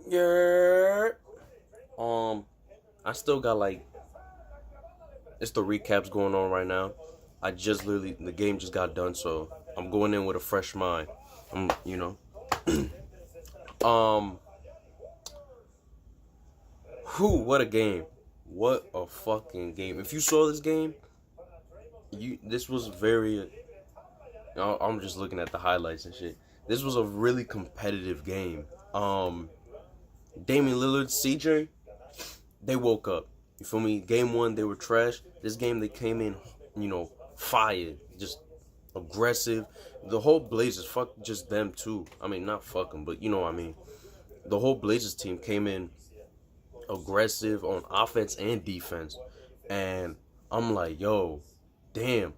Yeah. I still got it's the recaps going on right now. I just literally the game just got done, so I'm going in with a fresh mind. I'm, um, what a game! What a fucking game! If you saw this game, this was very. I'm just looking at the highlights and shit. This was a really competitive game. Damian Lillard, CJ, they woke up. You feel me? Game one, they were trash. This game, they came in, fire, just aggressive. The whole Blazers, fuck just them too. I mean, not fuck them, but you know what I mean. The whole Blazers team came in aggressive on offense and defense. And I'm like, yo, damn.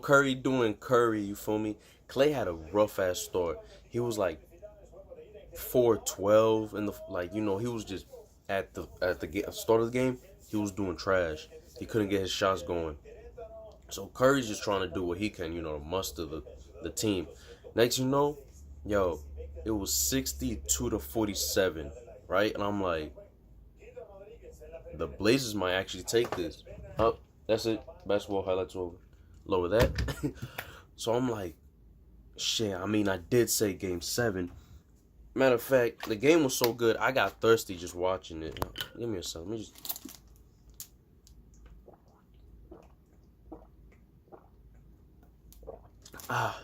Curry doing Curry, you feel me? Clay had a rough ass start. He was like 4-12 in the he was just at the start of the game, he was doing trash. He couldn't get his shots going. So Curry's just trying to do what he can, to muster the team. Next yo, it was 62-47, right? And I'm like, the Blazers might actually take this. Oh, that's it. Basketball highlights over. Lower that. So I'm like, shit, I mean, I did say game 7. Matter of fact, the game was so good, I got thirsty just watching it. Give me a second. Let me just.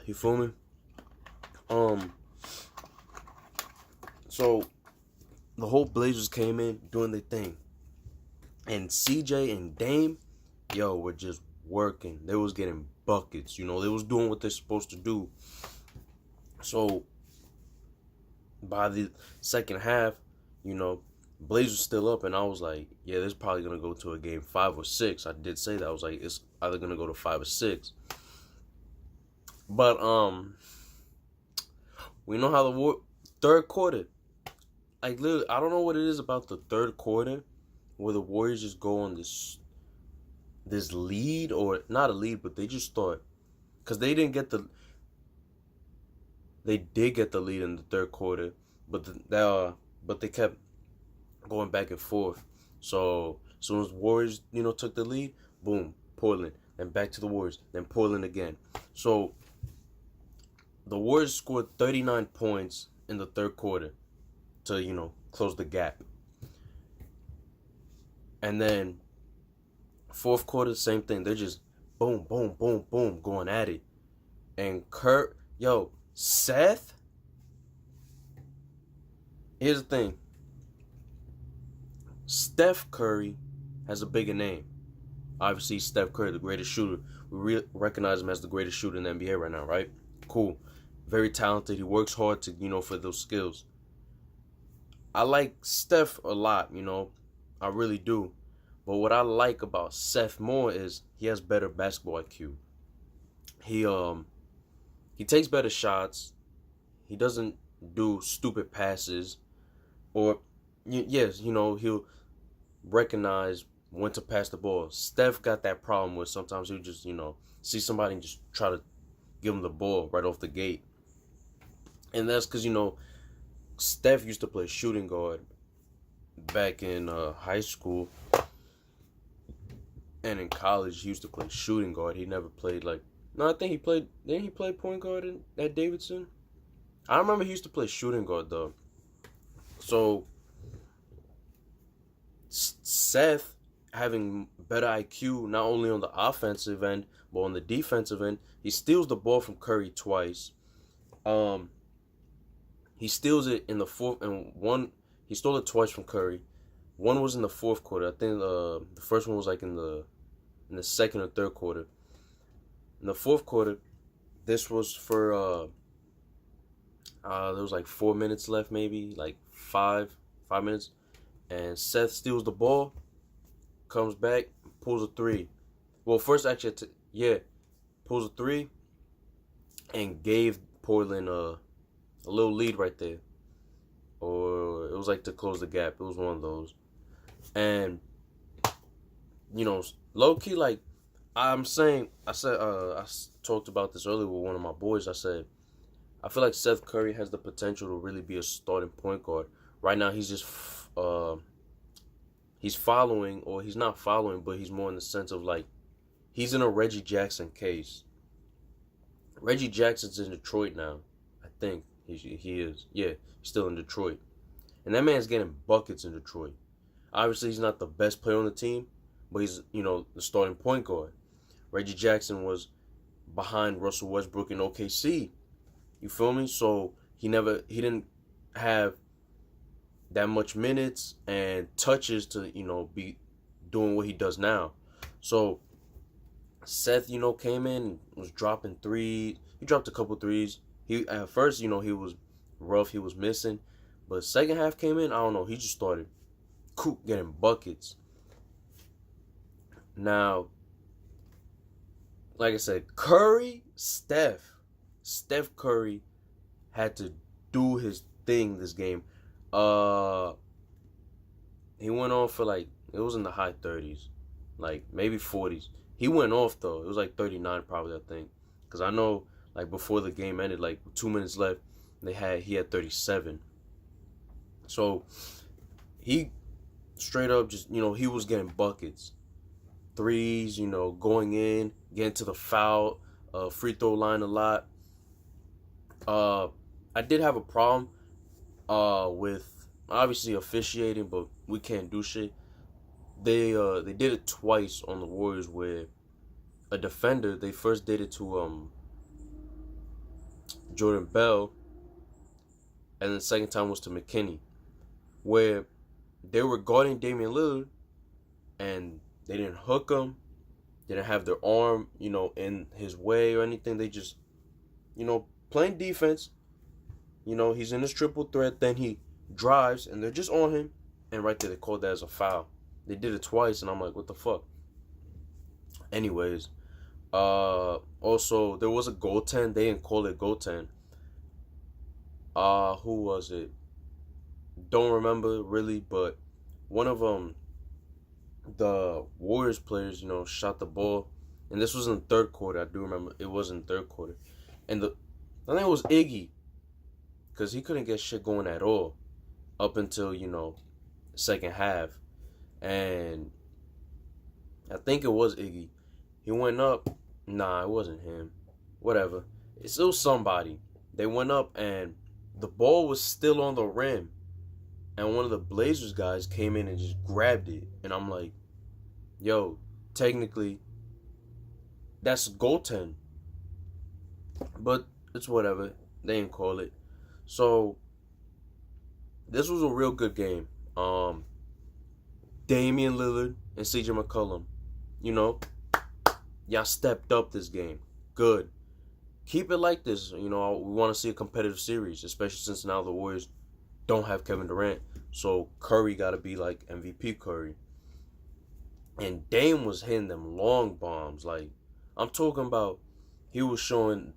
You feel me? So the whole Blazers came in doing their thing, and CJ and Dame, yo, were just working. They was getting buckets. They was doing what they're supposed to do. So by the second half, Blazers still up, and I was like, yeah, this is probably gonna go to a game 5 or 6. I did say that. I was like, it's either gonna go to 5 or 6. But we know how the third quarter, like literally, I don't know what it is about the third quarter where the Warriors just go on this lead, or not a lead, but they just start, because they did get the lead in the third quarter, but they kept going back and forth. So as soon as Warriors, took the lead, boom, Portland, then back to the Warriors, then Portland again. So the Warriors scored 39 points in the third quarter to, close the gap. And then fourth quarter, same thing. They're just boom, boom, boom, boom, going at it. And Seth, here's the thing. Steph Curry has a bigger name. Obviously, Steph Curry, the greatest shooter. We recognize him as the greatest shooter in the NBA right now, right? Cool. Very talented. He works hard to, for those skills. I like Steph a lot, I really do. But what I like about Seth more is he has better basketball IQ. He takes better shots. He doesn't do stupid passes. Or yes, he'll recognize when to pass the ball. Steph got that problem where sometimes he'll just, see somebody and just try to give him the ball right off the gate. And that's because, Steph used to play shooting guard back in high school. And in college, he used to play shooting guard. He never played no, I think he played, didn't he play point guard at Davidson? I remember he used to play shooting guard though. So Seth having better IQ, not only on the offensive end, but on the defensive end, he steals the ball from Curry twice. He steals it in the fourth, and he stole it twice from Curry. One was in the fourth quarter. I think the first one was in the second or third quarter. In the fourth quarter, this was for there was 4 minutes left, maybe 5 minutes, and Seth steals the ball, comes back, pulls a 3. Well, first actually, pulls a 3, and gave Portland a little lead right there, or it was to close the gap. It was one of those, and low key, I talked about this earlier with one of my boys. I said, I feel like Seth Curry has the potential to really be a starting point guard right now he's just he's following, or he's not following, but he's more in the sense of like he's in a Reggie Jackson case. Reggie Jackson's in Detroit now. I think he is. Yeah, he's still in Detroit. And that man's getting buckets in Detroit. Obviously, he's not the best player on the team, but he's, the starting point guard. Reggie Jackson was behind Russell Westbrook in OKC. You feel me? So he didn't have that much minutes and touches to, be doing what he does now. So Seth, came in, was dropping threes. He dropped a couple threes. He at first, he was rough, he was missing. But second half came in, I don't know, he just started getting buckets. Now, like I said, Steph Curry had to do his thing this game. He went on for it was in the high 30s, like maybe 40s. He went off though. It was like 39 probably, I think. Because I know before the game ended, 2 minutes left, he had 37. So he straight up just, he was getting buckets. Threes, going in, getting to the foul, free throw line a lot. I did have a problem with obviously officiating, but we can't do shit. They did it twice on the Warriors where a defender, they first did it to Jordan Bell, and the second time was to McKinney, where they were guarding Damian Lillard and they didn't hook him, didn't have their arm, in his way or anything. They just, playing defense. He's in his triple threat, then he drives and they're just on him, and right there they called that as a foul. They did it twice and I'm like, what the fuck? Anyways, also there was a goaltend. They didn't call it goaltend. Who was it? Don't remember really, but one of the Warriors players, shot the ball, and this was in the third quarter. I do remember it was in the third quarter, and I think it was Iggy, because he couldn't get shit going at all up until second half, and I think it was Iggy. He went up. Nah, it wasn't him. Whatever. It's still somebody. They went up and the ball was still on the rim. And one of the Blazers guys came in and just grabbed it. And I'm like, yo, technically, that's goaltend. But it's whatever. They didn't call it. So, this was a real good game. Damian Lillard and CJ McCollum, y'all stepped up this game. Good. Keep it like this. We want to see a competitive series, especially since now the Warriors don't have Kevin Durant. So Curry got to be like MVP Curry. And Dame was hitting them long bombs. I'm talking about, he was showing,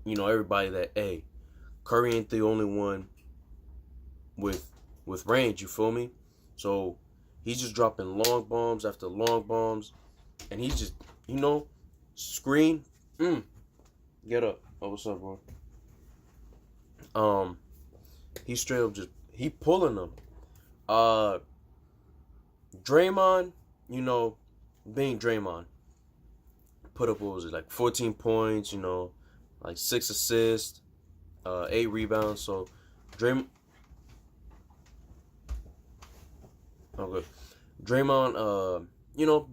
everybody that, hey, Curry ain't the only one with range, you feel me? So he's just dropping long bombs after long bombs. And he's just, screen. Get up. Oh, what's up, bro? He's straight up he pulling them. Draymond, being Draymond, put up, 14 points, 6 assists, 8 rebounds. So Draymond,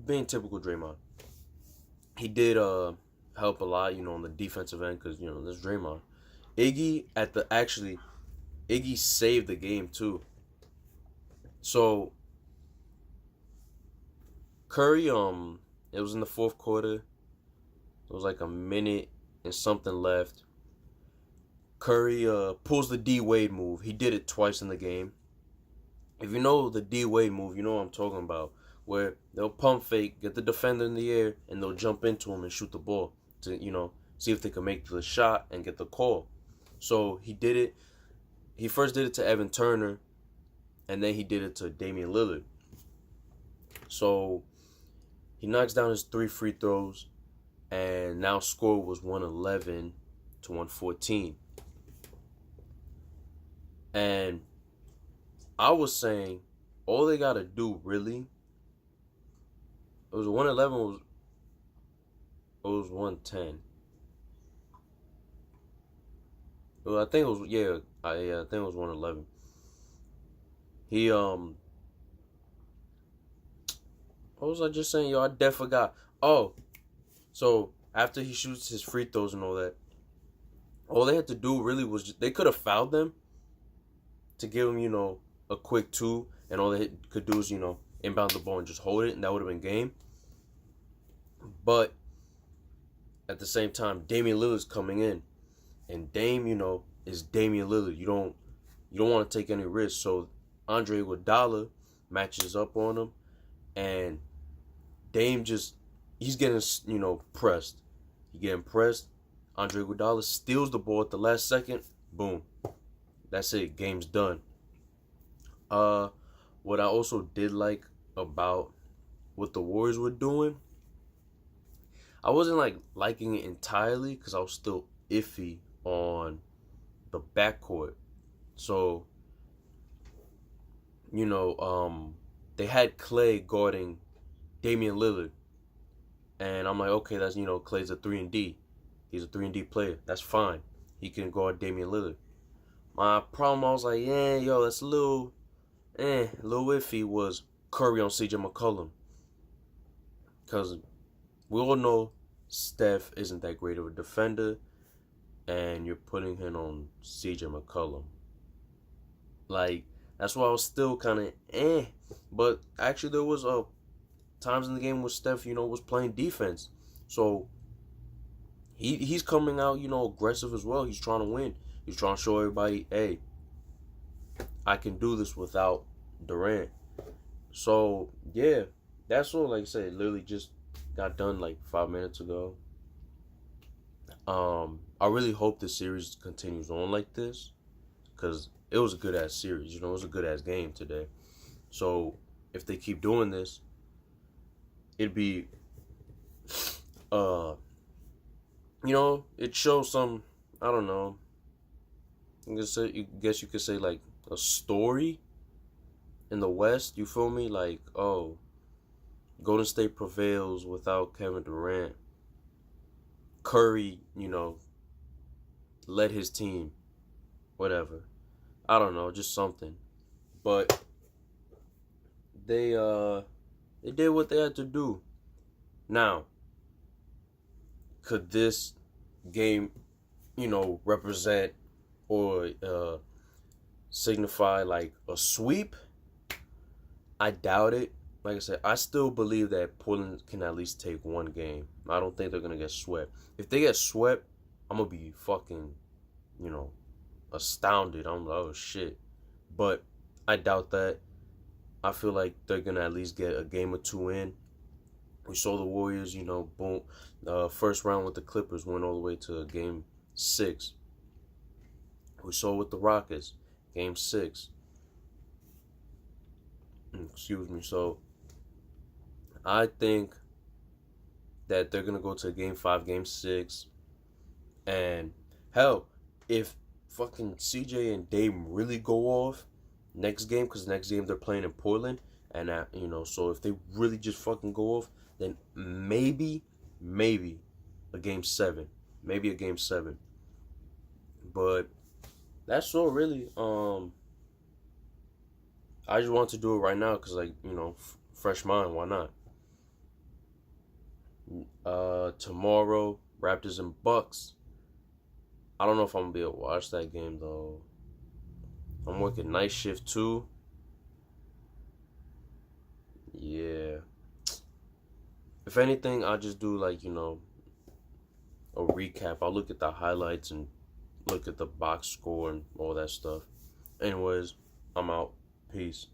being typical Draymond, he did help a lot, on the defensive end, because there's Draymond. Iggy saved the game too. So Curry, it was in the fourth quarter. It was like a minute and something left. Curry pulls the D Wade move. He did it twice in the game. If you know the D Wade move, you know what I'm talking about. Where they'll pump fake, get the defender in the air, and they'll jump into him and shoot the ball to, see if they can make the shot and get the call. So he did it. He first did it to Evan Turner, and then he did it to Damian Lillard. So he knocks down his 3 free throws, and now score was 111 to 114. And I was saying all they gotta do really. It was 111. It was 110. Well, I think it was I think it was 111. He what was I just saying? Yo, I definitely forgot. Oh, so after he shoots his free throws and all they had to do really was they could have fouled them to give him, a quick two, and all they could do is, inbound the ball and just hold it, and that would have been game. But at the same time, Damian Lillard's coming in, and Dame, is Damian Lillard. You don't want to take any risks. So Andre Iguodala matches up on him, and Dame he's getting, pressed. He getting pressed. Andre Iguodala steals the ball at the last second. Boom. That's it. Game's done. What I also did like about what the Warriors were doing, I wasn't liking it entirely because I was still iffy on the backcourt. So, they had Clay guarding Damian Lillard, and I'm like, okay, that's Clay's a 3-and-D. He's a 3-and-D player. That's fine. He can guard Damian Lillard. My problem, I was like, that's a little iffy, was Curry on CJ McCollum. Because we all know Steph isn't that great of a defender, and you're putting him on CJ McCollum. That's why I was still kind of But actually, there was times in the game where Steph, was playing defense. So he's coming out, aggressive as well. He's trying to win. He's trying to show everybody, hey, I can do this without Durant. So, yeah, that's all. Like I said, literally just got done 5 minutes ago. I really hope the series continues on like this, because it was a good-ass series. It was a good-ass game today. So, if they keep doing this, it'd be, it shows some, I don't know, I guess you could say a story in the West. You feel me? Golden State prevails without Kevin Durant. Curry, led his team. Whatever. I don't know, just something. But they did what they had to do. Now, could this game, represent or signify a sweep? I doubt it. Like I said, I still believe that Portland can at least take one game. I don't think they're gonna get swept. If they get swept, I'm gonna be fucking, astounded. I'm like, oh shit. But I doubt that. I feel like they're gonna at least get a game or two in. We saw the Warriors, boom. First round with the Clippers went all the way to game 6. We saw with the Rockets, game 6. Excuse me. So, I think that they're going to go to game 5, game 6. And, hell, if fucking CJ and Dame really go off next game, because next game they're playing in Portland, and, so if they really just fucking go off, then maybe a game 7. Maybe a game 7. But that's all really. I just want to do it right now because, fresh mind. Why not? Tomorrow, Raptors and Bucks. I don't know if I'm gonna be able to watch that game though. I'm working night shift too. Yeah. If anything, I'll just do a recap. I'll look at the highlights and look at the box score and all that stuff. Anyways, I'm out. Peace.